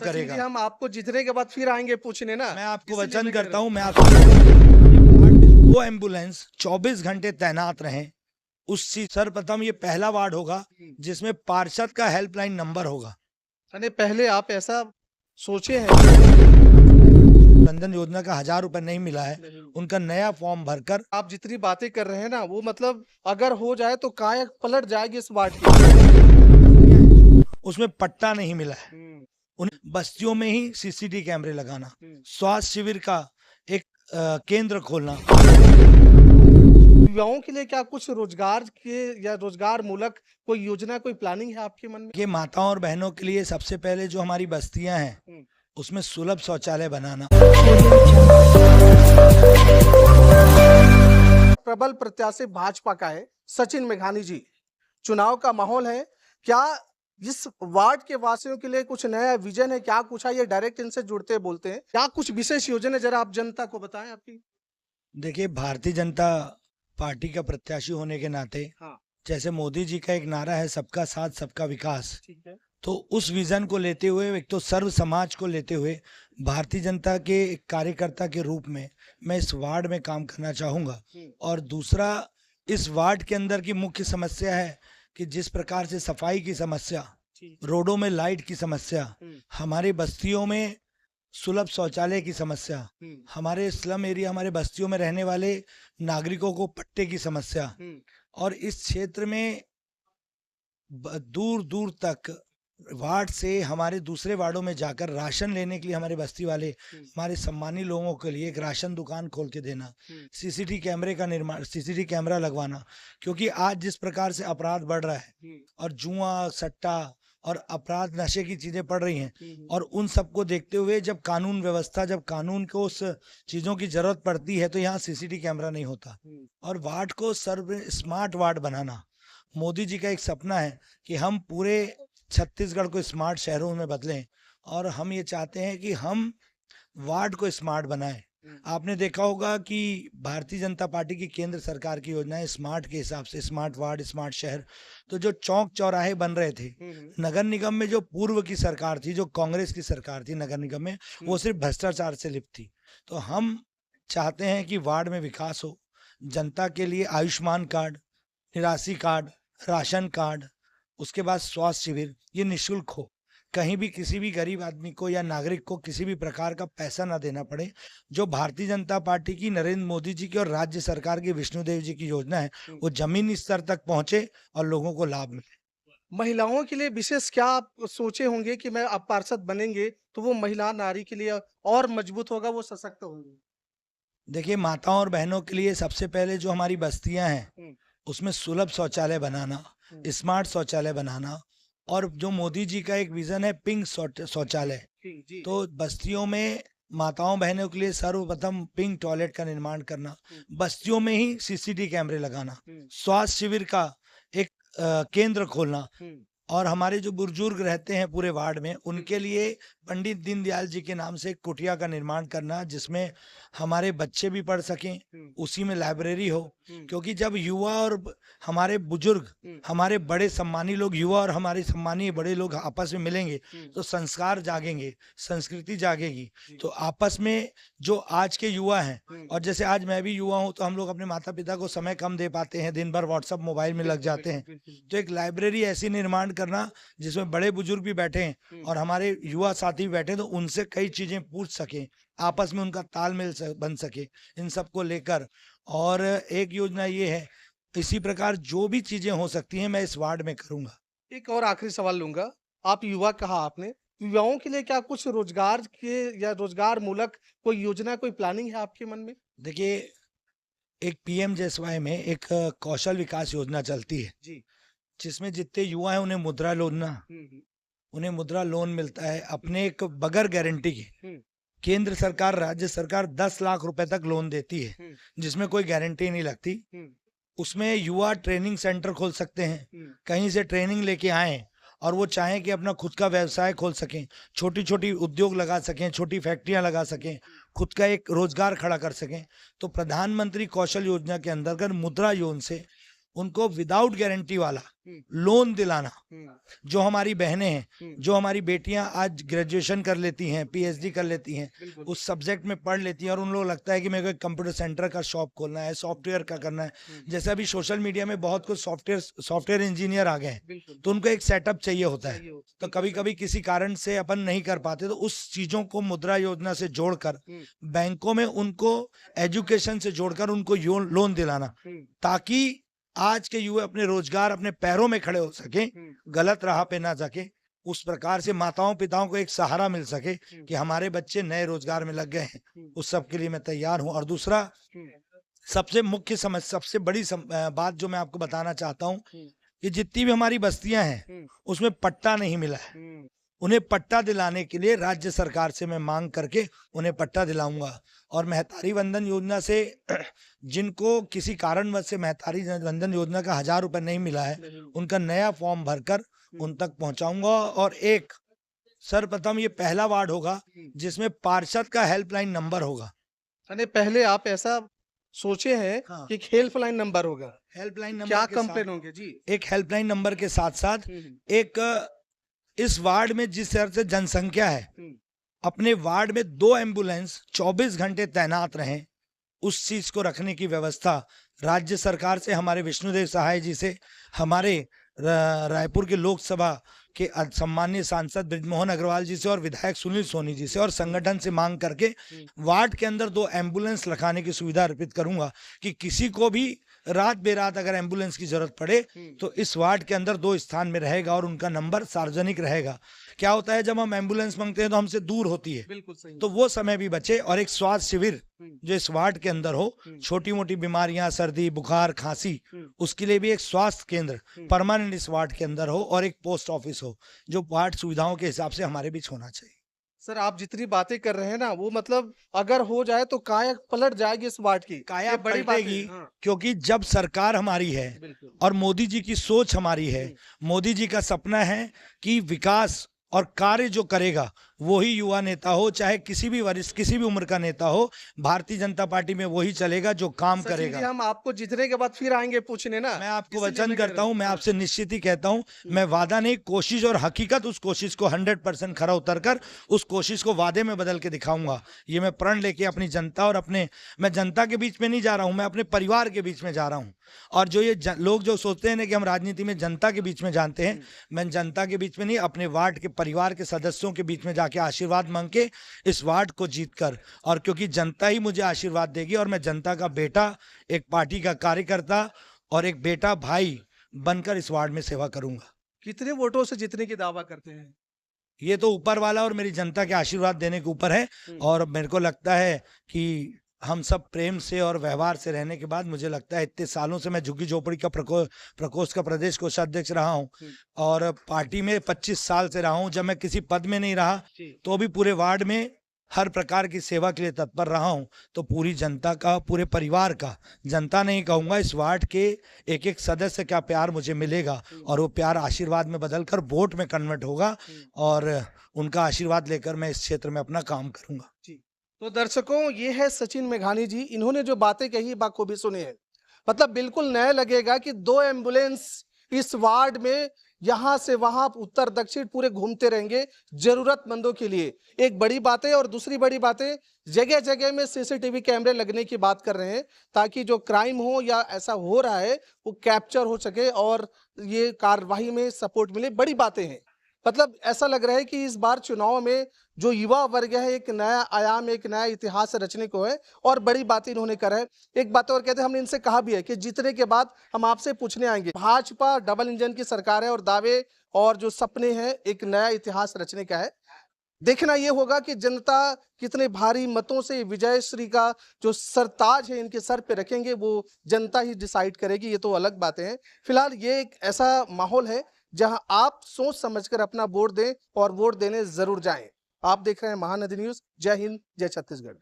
सचिन जी, करेगा। हम आपको जीतने के बाद फिर आएंगे पूछने ना। मैं आपको इसीलिए वचन मैं कह करता रहा हूं, मैं आपको वो एम्बुलेंस 24 घंटे तैनात रहे। उस चीज सर्वप्रथम ये पहला वार्ड होगा हूं। जिसमें पार्षद का हेल्पलाइन नंबर होगा। यानी पहले आप ऐसा सोचे हैं? जनधन योजना का 1000 रुपए नहीं मिला है, नहीं। उनका नया फॉर्म भरकर आप जितनी बातें कर रहे हैं ना, वो मतलब अगर हो जाए तो काया पलट जाएगी इस वार्ड की। उसमें पट्टा नहीं मिला है। हम्म, उन बस्तियों में ही सीसीटीवी कैमरे लगाना, हम्म। स्वास्थ्य शिविर का एक केंद्र खोलना। युवाओं के लिए क्या कुछ रोजगार के या रोजगार मूलक कोई योजना, कोई प्लानिंग है आपके मन में? ये माताओं और बहनों के लिए सबसे पहले जो हमारी बस्तियां हैं हम्म। उसमें सुलभ शौचालय बनाना। प्रबल प्रत्याशी भाजपा का है सचिन मेघानी जी। चुनाव का माहौल है, क्या इस वार्ड के वासियों के लिए कुछ नया विजन है? क्या कुछ है? ये डायरेक्ट इनसे जुड़ते बोलते हैं, क्या कुछ विशेष योजना है? जरा आप जनता को बताएं आपकी। देखिए, भारतीय जनता पार्टी का प्रत्याशी होने के नाते हाँ, जैसे मोदी जी का एक नारा है सबका साथ सबका विकास, ठीक है। तो उस विजन को लेते हुए, एक तो सर्व समाज को लेते हुए भारतीय जनता के एक कार्यकर्ता के रूप में मैं इस वार्ड में काम करना चाहूंगा। और दूसरा, इस वार्ड के अंदर की मुख्य समस्या है कि जिस प्रकार से सफाई की समस्या, रोडों में लाइट की समस्या, हमारे बस्तियों में सुलभ शौचालय की समस्या, हमारे स्लम एरिया, हमारे बस्तियों में रहने वाले नागरिकों को पट्टे की समस्या, और इस क्षेत्र में दूर दूर तक वार्ड से हमारे दूसरे वार्डों में जाकर राशन लेने के लिए हमारे बस्ती वाले, हमारे सम्मानी लोगों के लिए एक राशन दुकान खोल के देना, सीसीटीवी कैमरे का निर्माण, सीसीटीवी कैमरा लगवाना। क्योंकि आज जिस प्रकार से अपराध बढ़ रहा है और जुआ सट्टा और अपराध नशे की चीजें पड़ रही हैं, और उन सबको देखते हुए जब कानून व्यवस्था, जब कानून को उस चीजों की जरूरत पड़ती है तो यहाँ सीसीटीवी कैमरा नहीं होता। और वार्ड को सर्व स्मार्ट वार्ड बनाना, मोदी जी का एक सपना है कि हम पूरे छत्तीसगढ़ को स्मार्ट शहरों में बदलें, और हम ये चाहते हैं कि हम वार्ड को स्मार्ट बनाएं। आपने देखा होगा कि भारतीय जनता पार्टी की केंद्र सरकार की योजनाएं स्मार्ट के हिसाब से, स्मार्ट वार्ड, स्मार्ट शहर, तो जो चौक चौराहे बन रहे थे नगर निगम में, जो पूर्व की सरकार थी, जो कांग्रेस की सरकार थी नगर निगम में, वो सिर्फ भ्रष्टाचार से लिप्त थी। तो हम चाहते हैं कि वार्ड में विकास हो, जनता के लिए आयुष्मान कार्ड, निराशी कार्ड, राशन कार्ड, उसके बाद स्वास्थ्य शिविर, ये निःशुल्क हो। कहीं भी किसी भी गरीब आदमी को या नागरिक को किसी भी प्रकार का पैसा ना देना पड़े। जो भारतीय जनता पार्टी की, नरेंद्र मोदी जी की और राज्य सरकार की, विष्णुदेव जी की योजना है, वो जमीनी स्तर तक पहुंचे और लोगों को लाभ मिले। महिलाओं के लिए विशेष क्या आप सोचे होंगे कि मैं अब पार्षद बनेंगे तो वो महिला नारी के लिए और मजबूत होगा, वो सशक्त होंगे? देखिए, माताओं और बहनों के लिए सबसे पहले जो हमारी बस्तियां हैं उसमें सुलभ शौचालय बनाना, स्मार्ट शौचालय बनाना, और जो मोदी जी का एक विजन है पिंक शौचालय, तो बस्तियों में माताओं बहनों के लिए सर्वप्रथम पिंक टॉयलेट का निर्माण करना, बस्तियों में ही सीसीटीवी कैमरे लगाना, स्वास्थ्य शिविर का एक केंद्र खोलना, और हमारे जो बुजुर्ग रहते हैं पूरे वार्ड में, उनके लिए पंडित दीनदयाल जी के नाम से एक कुटिया का निर्माण करना, जिसमें हमारे बच्चे भी पढ़ सकें, उसी में लाइब्रेरी हो। क्योंकि जब युवा और हमारे बुजुर्ग, हमारे बड़े सम्मानी लोग, युवा और हमारे सम्मानी बड़े लोग आपस में मिलेंगे तो संस्कार जागेंगे, संस्कृति जागेगी। तो आपस में जो आज के युवा हैं, और जैसे आज मैं भी युवा हूं, तो हम लोग अपने माता पिता को समय कम दे पाते हैं, दिन भर व्हाट्सएप मोबाइल में लग जाते हैं। तो एक लाइब्रेरी ऐसी निर्माण करना जिसमें बड़े बुजुर्ग भी बैठे हैं और हमारे युवा साथी बैठे, तो उनसे कई चीजें पूछ सकें, आपस में उनका तालमेल बन सके, इन सबको लेकर। और एक योजना ये है, इसी प्रकार जो भी चीजें हो सकती हैं मैं इस वार्ड में करूंगा। एक और आखिरी सवाल लूंगा। आप युवा कहा आपने, युवाओं के लिए क्या कुछ रोजगार के या रोजगार मूलक कोई योजना, कोई प्लानिंग है आपके मन में? देखिए, एक पीएमजेएसवाई में एक कौशल विकास योजना चलती है जी। जिसमें जितने युवा हैं उन्हें मुद्रा लोन ना, उन्हें मुद्रा लोन मिलता है अपने एक बगैर गारंटी के। केंद्र सरकार, राज्य सरकार 10 लाख रुपए तक लोन देती है जिसमें कोई गारंटी नहीं लगती। उसमें युवा ट्रेनिंग सेंटर खोल सकते हैं, कहीं से ट्रेनिंग लेके आए और वो चाहें कि अपना खुद का व्यवसाय खोल सकें, छोटी छोटी उद्योग लगा सकें, छोटी फैक्ट्रियां लगा सकें, खुद का एक रोजगार खड़ा कर सकें। तो प्रधानमंत्री कौशल योजना के अंतर्गत मुद्रा योजना से उनको विदाउट गारंटी वाला लोन दिलाना। जो हमारी बहनें हैं, जो हमारी बेटियां आज ग्रेजुएशन कर लेती हैं, पीएचडी कर लेती हैं, उस सब्जेक्ट में पढ़ लेती हैं और उन लोगों को लगता है कि मेरे को कंप्यूटर सेंटर का शॉप खोलना है, सॉफ्टवेयर का करना है। जैसे अभी सोशल मीडिया में बहुत कुछ सॉफ्टवेयर इंजीनियर आ गए हैं, तो उनको एक सेटअप चाहिए होता है। तो कभी कभी किसी कारण से अपन नहीं कर पाते, तो उस चीजों को मुद्रा योजना से जोड़कर बैंकों में उनको एजुकेशन से जोड़कर उनको लोन दिलाना, ताकि आज के युवा अपने रोजगार, अपने पैरों में खड़े हो सके, गलत राह पे ना जाके। उस प्रकार से माताओं पिताओं को एक सहारा मिल सके कि हमारे बच्चे नए रोजगार में लग गए हैं। उस सब के लिए मैं तैयार हूं। और दूसरा सबसे मुख्य समस्या, सबसे बड़ी बात जो मैं आपको बताना चाहता हूं कि जितनी भी हमारी बस्तियां हैं उसमें पट्टा नहीं मिला है। उन्हें पट्टा दिलाने के लिए राज्य सरकार से मैं मांग करके उन्हें पट्टा दिलाऊंगा। और महतारी वंदन योजना से जिनको किसी कारणवश से महतारी वंदन योजना का 1000 रुपए नहीं मिला है, उनका नया फॉर्म भरकर उन तक पहुंचाऊंगा। और एक सर्वप्रथम ये पहला वार्ड होगा जिसमें पार्षद का हेल्पलाइन नंबर होगा। यानी पहले आप ऐसा सोचे हैं हाँ। कि हेल्पलाइन नंबर होगा। हेल्पलाइन नंबर क्या के साथ- कंप्लेन होंगे जी? एक हेल्पलाइन नंबर के साथ साथ एक इस वार्ड में जिस तरह से जनसंख्या है, अपने वार्ड में 2 एम्बुलेंस 24 घंटे तैनात रहें, उस चीज को रखने की व्यवस्था राज्य सरकार से, हमारे विष्णुदेव सहाय जी से, हमारे रायपुर के लोकसभा के सम्मानीय सांसद बृजमोहन अग्रवाल जी से और विधायक सुनील सोनी जी से और संगठन से मांग करके वार्ड के अंदर 2 एम्बुलेंस लगाने की सुविधा अर्पित करूंगा कि किसी को भी रात बेरात अगर एम्बुलेंस की जरूरत पड़े तो इस वार्ड के अंदर 2 स्थान में रहेगा और उनका नंबर सार्वजनिक रहेगा। क्या होता है जब हम एम्बुलेंस मांगते हैं तो हमसे दूर होती है, बिल्कुल सही। तो वो समय भी बचे। और एक स्वास्थ्य शिविर जो इस वार्ड के अंदर हो, छोटी मोटी बीमारियां, सर्दी बुखार खांसी, उसके लिए भी एक स्वास्थ्य केंद्र परमानेंट इस वार्ड के अंदर हो और एक पोस्ट ऑफिस हो, जो वार्ड सुविधाओं के हिसाब से हमारे बीच होना चाहिए। सर आप जितनी बातें कर रहे हैं ना, वो मतलब अगर हो जाए तो काया पलट जाएगी इस वार्ड की। काया ये बड़ी बात है। पलटेगी, हाँ, क्योंकि जब सरकार हमारी है बिल्कुल। और मोदी जी की सोच हमारी है, मोदी जी का सपना है कि विकास और कार्य जो करेगा वही युवा नेता हो, चाहे किसी भी वरिष्ठ किसी भी उम्र का नेता हो, भारतीय जनता पार्टी में वही चलेगा जो काम सचिन जी, करेगा। हम आपको जीतने के बाद फिर आएंगे पूछने ना। मैं आपको इसीलिए वचन मैं कह करता रहा हूं, मैं आपसे निश्चित ही कहता हूं, मैं वादा नहीं, कोशिश और हकीकत, उस कोशिश को 100% खरा उतरकर उस कोशिश को वादे में बदल के दिखाऊंगा। ये मैं प्रण लेके अपनी जनता और मैं जनता के बीच में नहीं जा रहा हूं, मैं अपने परिवार के बीच में जा रहा हूं। और जो ये लोग जो सोचते हैं ना कि हम राजनीति में जनता के बीच में जानते हैं, मैं जनता के बीच में नहीं, अपने वार्ड के परिवार के सदस्यों के बीच में जाके आशीर्वाद मांग के इस वार्ड को जीतकर, और क्योंकि जनता ही मुझे आशीर्वाद देगी और मैं जनता का बेटा, एक पार्टी का कार्यकर्ता और एक बेटा भाई बनकर इस वार्ड में सेवा करूंगा। कितने वोटों से जीतने की दावा करते हैं? ये तो ऊपर वाला और मेरी जनता के आशीर्वाद देने के ऊपर है। और मेरे को लगता है कि हम सब प्रेम से और व्यवहार से रहने के बाद, मुझे लगता है इतने सालों से मैं झुग्गी झोपड़ी का प्रकोष्ठ का प्रदेश कोषाध्यक्ष रहा हूं और पार्टी में 25 साल से रहा हूं। जब मैं किसी पद में नहीं रहा तो भी पूरे वार्ड में हर प्रकार की सेवा के लिए तत्पर रहा हूं। तो पूरी जनता का, पूरे परिवार का, जनता नहीं कहूंगा, इस वार्ड के एक एक सदस्य का प्यार मुझे मिलेगा और वो प्यार आशीर्वाद में बदलकर वोट में कन्वर्ट होगा और उनका आशीर्वाद लेकर मैं इस क्षेत्र में अपना काम करूंगा। तो दर्शकों, ये है सचिन मेघानी जी। इन्होंने जो बातें कही बाखूबी सुनी है। मतलब बिल्कुल नया लगेगा कि 2 एम्बुलेंस इस वार्ड में यहां से वहां उत्तर दक्षिण पूरे घूमते रहेंगे जरूरतमंदों के लिए। एक बड़ी बात है। और दूसरी बड़ी बात है, जगह जगह में सीसीटीवी कैमरे लगने की बात कर रहे हैं ताकि जो क्राइम हो या ऐसा हो रहा है वो कैप्चर हो सके और ये कार्यवाही में सपोर्ट मिले। बड़ी बातें हैं। मतलब ऐसा लग रहा है कि इस बार चुनाव में जो युवा वर्ग है एक नया आयाम, एक नया इतिहास रचने को है और बड़ी बात इन्होंने करा है। एक बात और कहते हैं, हमने इनसे कहा भी है कि जीतने के बाद हम आपसे पूछने आएंगे। भाजपा डबल इंजन की सरकार है और दावे और जो सपने हैं एक नया इतिहास रचने का है। देखना यह होगा कि जनता कितने भारी मतों से विजयश्री का जो सरताज है इनके सर पे रखेंगे, वो जनता ही डिसाइड करेगी। ये तो अलग बातें हैं। फिलहाल ये एक ऐसा माहौल है जहां आप सोच समझकर अपना वोट दें और वोट देने जरूर जाएं। आप देख रहे हैं महानदी न्यूज। जय हिंद, जय छत्तीसगढ़।